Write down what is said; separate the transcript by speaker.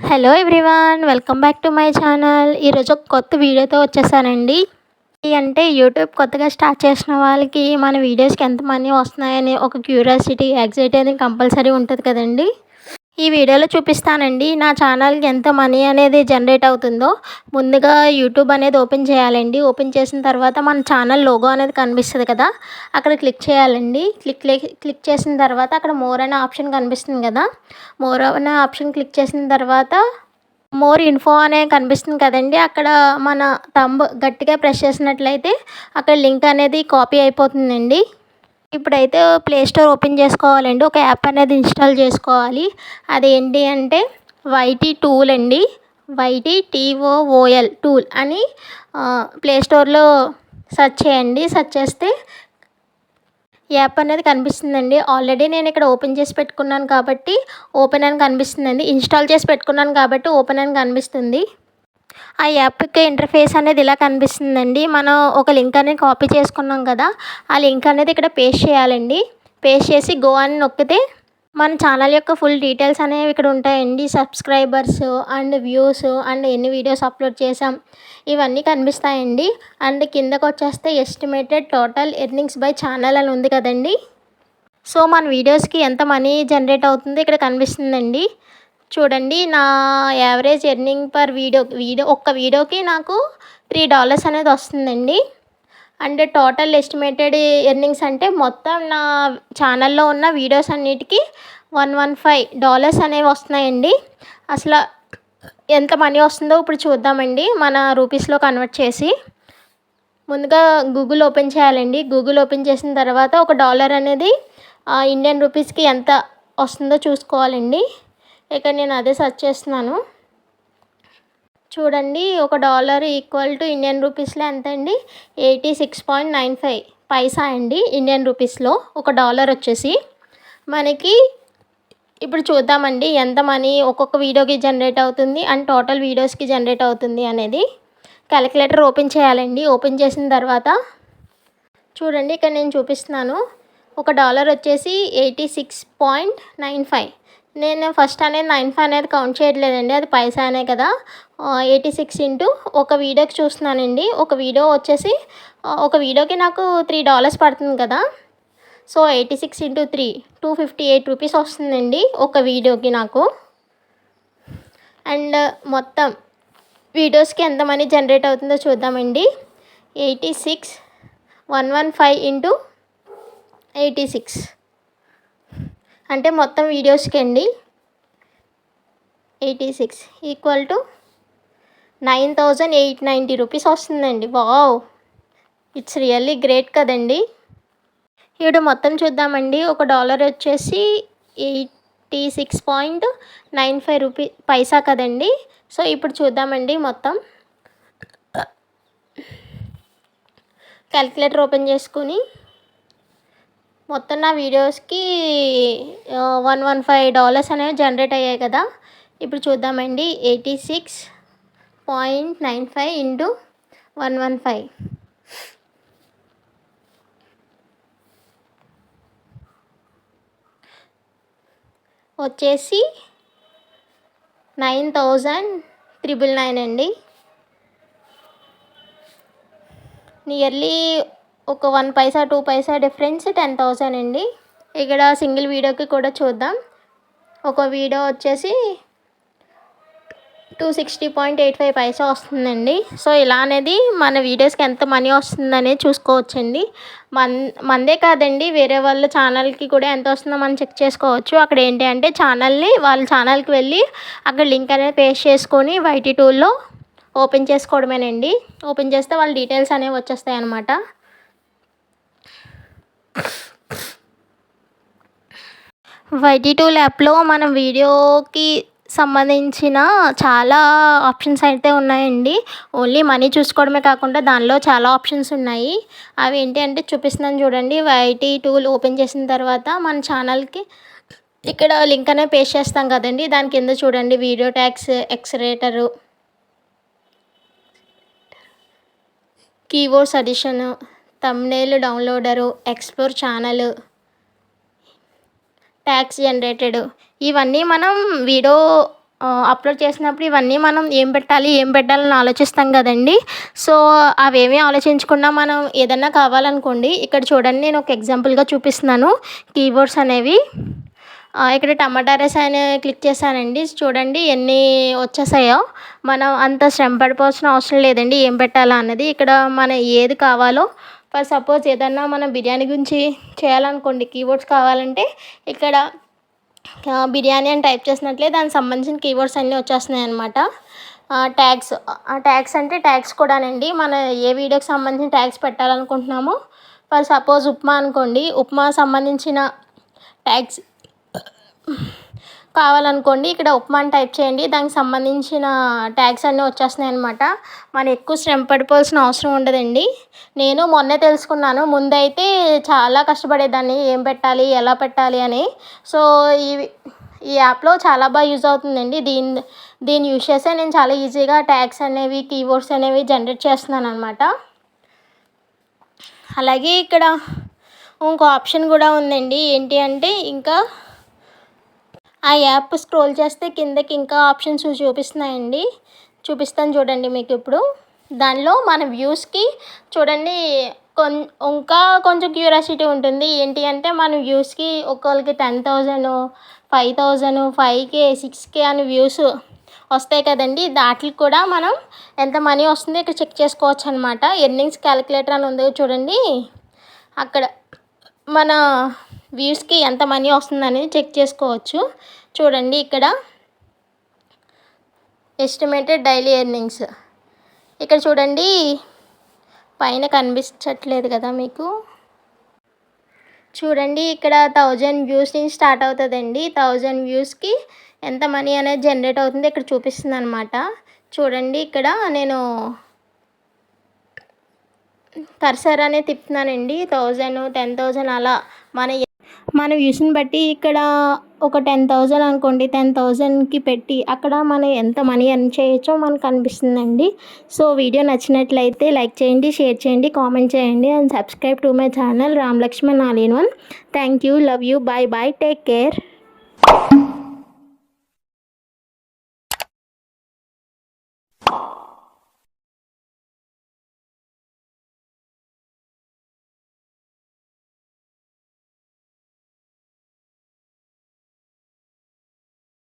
Speaker 1: Hello everyone, welcome back to my channel. ఈరోజు ఒక కొత్త వీడియోతో వచ్చేసానండి. అంటే యూట్యూబ్ కొత్తగా స్టార్ట్ చేసిన వాళ్ళకి మన వీడియోస్కి ఎంత మనీ వస్తున్నాయని ఒక క్యూరియాసిటీ, యాంగ్జైటీ అనేది కంపల్సరీ ఉంటుంది కదండి. ఈ వీడియోలో చూపిస్తానండి నా ఛానల్కి ఎంత మనీ అనేది జనరేట్ అవుతుందో. ముందుగా యూట్యూబ్ అనేది ఓపెన్ చేయాలండి. ఓపెన్ చేసిన తర్వాత మన ఛానల్ లోగో అనేది కనిపిస్తుంది కదా, అక్కడ క్లిక్ చేయాలండి. క్లిక్ చేసిన తర్వాత అక్కడ మోర్ అనే ఆప్షన్ కనిపిస్తుంది కదా, మోర్ అనే ఆప్షన్ క్లిక్ చేసిన తర్వాత మోర్ ఇన్ఫో అనే కనిపిస్తుంది కదండి, అక్కడ మన థంబ్ గట్టిగా ప్రెస్ చేసినట్లయితే అక్కడ లింక్ అనేది కాపీ అయిపోతుందండి. ఇప్పుడైతే ప్లే స్టోర్ ఓపెన్ చేసుకోవాలండి. ఒక యాప్ అనేది ఇన్స్టాల్ చేసుకోవాలి. అదేంటి అంటే వైటీ టూల్ అండి. YTTOOL టూల్ అని ప్లే స్టోర్లో సెర్చ్ చేయండి. సెర్చ్ చేస్తే యాప్ అనేది కనిపిస్తుందండి. ఆల్రెడీ నేను ఇక్కడ ఓపెన్ చేసి పెట్టుకున్నాను కాబట్టి ఓపెన్ అని కనిపిస్తుందండి. ఇన్స్టాల్ చేసి పెట్టుకున్నాను కాబట్టి ఓపెన్ అని కనిపిస్తుంది. ఆ యాప్కి ఇంటర్ఫేస్ అనేది ఇలా కనిపిస్తుందండి. మనం ఒక లింక్ అనేది కాపీ చేసుకున్నాం కదా, ఆ లింక్ అనేది ఇక్కడ పేస్ట్ చేయాలండి. పేస్ట్ చేసి గో అని నొక్కితే మన ఛానల్ యొక్క ఫుల్ డీటెయిల్స్ అనేవి ఇక్కడ ఉంటాయండి. సబ్స్క్రైబర్స్ అండ్ వ్యూస్ అండ్ ఎన్ని వీడియోస్ అప్లోడ్ చేసాం ఇవన్నీ కనిపిస్తాయండి. అండ్ కిందకు వచ్చేస్తే estimated total earnings by channel అని ఉంది కదండి. సో మన వీడియోస్కి ఎంత మనీ జనరేట్ అవుతుందో ఇక్కడ కనిపిస్తుందండి. చూడండి, నా యావరేజ్ ఎర్నింగ్ పర్ ఒక్క వీడియోకి నాకు $3 అనేది వస్తుందండి. అండ్ టోటల్ ఎస్టిమేటెడ్ ఎర్నింగ్స్ అంటే మొత్తం నా ఛానల్లో ఉన్న వీడియోస్ అన్నిటికీ $115 అనేవి వస్తున్నాయండి. అసలు ఎంత మనీ వస్తుందో ఇప్పుడు చూద్దామండి మన రూపీస్లో కన్వర్ట్ చేసి. ముందుగా గూగుల్ ఓపెన్ చేయాలండి. గూగుల్ ఓపెన్ చేసిన తర్వాత ఒక డాలర్ అనేది ఇండియన్ రూపీస్కి ఎంత వస్తుందో చూసుకోవాలండి. ఇక్కడ నేను అదే సెర్చ్ చేస్తున్నాను. చూడండి, ఒక డాలర్ ఈక్వల్ టు ఇండియన్ రూపీస్లో ఎంత అండి, 86.95 పైసా అండి ఇండియన్ రూపీస్లో ఒక డాలర్ వచ్చేసి. మనకి ఇప్పుడు చూద్దామండి ఎంత మనీ ఒక్కొక్క వీడియోకి జనరేట్ అవుతుంది అండ్ టోటల్ వీడియోస్కి జనరేట్ అవుతుంది అనేది. క్యాలిక్యులేటర్ ఓపెన్ చేయాలండి. ఓపెన్ చేసిన తర్వాత చూడండి, ఇక్కడ నేను చూపిస్తున్నాను. ఒక డాలర్ వచ్చేసి 86.95. నేను ఫస్ట్ అనేది 95 అనేది కౌంట్ చేయట్లేదండి, అది పైసా అనే కదా. 86 ఇంటూ ఒక వీడియోకి చూస్తున్నానండి. ఒక వీడియో వచ్చేసి ఒక వీడియోకి నాకు $3 పడుతుంది కదా. సో 86 ఇంటూ 3 258 రూపీస్ వస్తుందండి ఒక వీడియోకి నాకు. అండ్ మొత్తం వీడియోస్కి ఎంత మనీ జనరేట్ అవుతుందో చూద్దామండి. 115 ఇంటూ 86 అంటే మొత్తం వీడియోస్కి అండి 86 ఈక్వల్ టు 9,890 రూపీస్ వస్తుందండి. వావ్, ఇట్స్ రియల్లీ గ్రేట్ కదండి. ఇప్పుడు మొత్తం చూద్దామండి. ఒక డాలర్ వచ్చేసి 86.95 పైసా కదండి. సో ఇప్పుడు చూద్దామండి మొత్తం. క్యాలిక్యులేటర్ ఓపెన్ చేసుకుని మొత్తం నా వీడియోస్కి $115 అనేవి జనరేట్ అయ్యాయి కదా. ఇప్పుడు చూద్దామండి. 86.95 ఇంటూ 115 వచ్చేసి 9,999 అండి. నియర్లీ ఒక 1 పైసా 2 పైసా డిఫరెన్స్ 10,000 అండి. ఇక్కడ సింగిల్ వీడియోకి కూడా చూద్దాం. ఒక వీడియో వచ్చేసి 260.85 పైసా వస్తుందండి. సో ఇలా అనేది మన వీడియోస్కి ఎంత మనీ వస్తుందనేది చూసుకోవచ్చండి. మందే కాదండి, వేరే వాళ్ళ ఛానల్కి కూడా ఎంత వస్తుందో మనం చెక్ చేసుకోవచ్చు. అక్కడ ఏంటి అంటే వాళ్ళ ఛానల్కి వెళ్ళి అక్కడ లింక్ అనేది పేస్ట్ చేసుకొని వైటీ టూల్లో ఓపెన్ చేసుకోవడమేనండి. ఓపెన్ చేస్తే వాళ్ళ డీటెయిల్స్ అనేవి వచ్చేస్తాయి అన్నమాట. వైటీ టూల్ యాప్లో మనం వీడియోకి సంబంధించిన చాలా ఆప్షన్స్ అయితే ఉన్నాయండి. ఓన్లీ మనీ చూసుకోవడమే కాకుండా దానిలో చాలా ఆప్షన్స్ ఉన్నాయి. అవి ఏంటి అంటే చూపిస్తున్నాను చూడండి. వైటీ టూల్ ఓపెన్ చేసిన తర్వాత మన ఛానల్కి ఇక్కడ లింక్ అనేది పేస్ట్ చేస్తాం కదండి, దాని కింద చూడండి వీడియో ట్యాగ్స్, ఎక్స్రేటరు, keywords addition, thumbnail downloader, explore channel, tags generated, ఇవన్నీ మనం వీడియో అప్లోడ్ చేసినప్పుడు ఇవన్నీ మనం ఏం పెట్టాలని ఆలోచిస్తాం కదండి. సో అవేమీ ఆలోచించకుండా మనం ఏదన్నా కావాలనుకోండి, ఇక్కడ చూడండి నేను ఒక ఎగ్జాంపుల్గా చూపిస్తున్నాను కీవర్డ్స్ అనేవి. ఇక్కడ టమాటా రైస్ అని క్లిక్ చేశానండి. చూడండి ఎన్ని వచ్చేసాయో. మనం అంత శ్రమ పడిపోవాల్సిన అవసరం లేదండి ఏం పెట్టాలా అన్నది. ఇక్కడ మన ఏది కావాలో ఫర్ సపోజ్ ఏదన్నా మనం బిర్యానీ గురించి చేయాలనుకోండి, కీవర్డ్స్ కావాలంటే ఇక్కడ బిర్యానీ అని టైప్ చేసినట్లే దానికి సంబంధించిన కీవర్డ్స్ అన్నీ వచ్చేస్తున్నాయి అన్నమాట. ట్యాగ్స్ అంటే ట్యాగ్స్ కూడానండి మన ఏ వీడియోకి సంబంధించిన ట్యాగ్స్ పెట్టాలనుకుంటున్నామో, ఫర్ సపోజ్ ఉప్మా అనుకోండి, ఉప్మా సంబంధించిన ట్యాగ్స్ కావాలనుకోండి ఇక్కడ ఉప్మా అని టైప్ చేయండి, దానికి సంబంధించిన ట్యాగ్స్ అన్నీ వచ్చేస్తున్నాయి అనమాట. మనం ఎక్కువ శ్రమ పడిపోవాల్సిన అవసరం ఉండదండి. నేను మొన్నే తెలుసుకున్నాను, ముందైతే చాలా కష్టపడేదాన్ని ఏం పెట్టాలి ఎలా పెట్టాలి అని. సో ఈ యాప్లో చాలా బాగా యూజ్ అవుతుందండి. దీన్ని యూజ్ చేసే నేను చాలా ఈజీగా ట్యాగ్స్ అనేవి కీవర్డ్స్ అనేవి జనరేట్ చేస్తున్నాను అనమాట. అలాగే ఇక్కడ ఇంకో ఆప్షన్ కూడా ఉందండి. ఏంటి అంటే ఇంకా ఆ యాప్ స్క్రోల్ చేస్తే కిందకి ఇంకా ఆప్షన్స్ చూపిస్తున్నాయండి. చూపిస్తాను చూడండి మీకు ఇప్పుడు. దానిలో మన వ్యూస్కి చూడండి ఇంకా కొంచెం క్యూరియాసిటీ ఉంటుంది. ఏంటి అంటే మన వ్యూస్కి ఒక్కొక్కరికి 10,000, 5,000, 5K, 6K అని వ్యూస్ వస్తాయి కదండి. దాంట్లో కూడా మనం ఎంత మనీ వస్తుందో ఇక్కడ చెక్ చేసుకోవచ్చు అనమాట. ఎర్నింగ్స్ క్యాలిక్యులేటర్ అని ఉంది చూడండి, అక్కడ మన వ్యూస్కి ఎంత మనీ వస్తుందనేది చెక్ చేసుకోవచ్చు. చూడండి ఇక్కడ ఎస్టిమేటెడ్ డైలీ ఎర్నింగ్స్ ఇక్కడ చూడండి, పైన కనిపించట్లేదు కదా మీకు. చూడండి ఇక్కడ 1000 వ్యూస్ నుంచి స్టార్ట్ అవుతుందండి. 1000 వ్యూస్కి ఎంత మనీ అనేది జనరేట్ అవుతుంది ఇక్కడ చూపిస్తుంది అనమాట. చూడండి ఇక్కడ నేను కర్సర్ అనేది తిప్పుతున్నానండి. 1000, 10,000 అలా మన వ్యూస్ని బట్టి ఇక్కడ ఒక 10,000 అనుకోండి, 10,000కి పెట్టి అక్కడ మనం ఎంత మనీ ఎర్న్ చేయొచ్చో మనకు కనిపిస్తుందండి. సో వీడియో నచ్చినట్లయితే లైక్ చేయండి, షేర్ చేయండి, కామెంట్ చేయండి and subscribe to my channel Ram Lakshman all in one. Thank you, love you, bye bye, take care.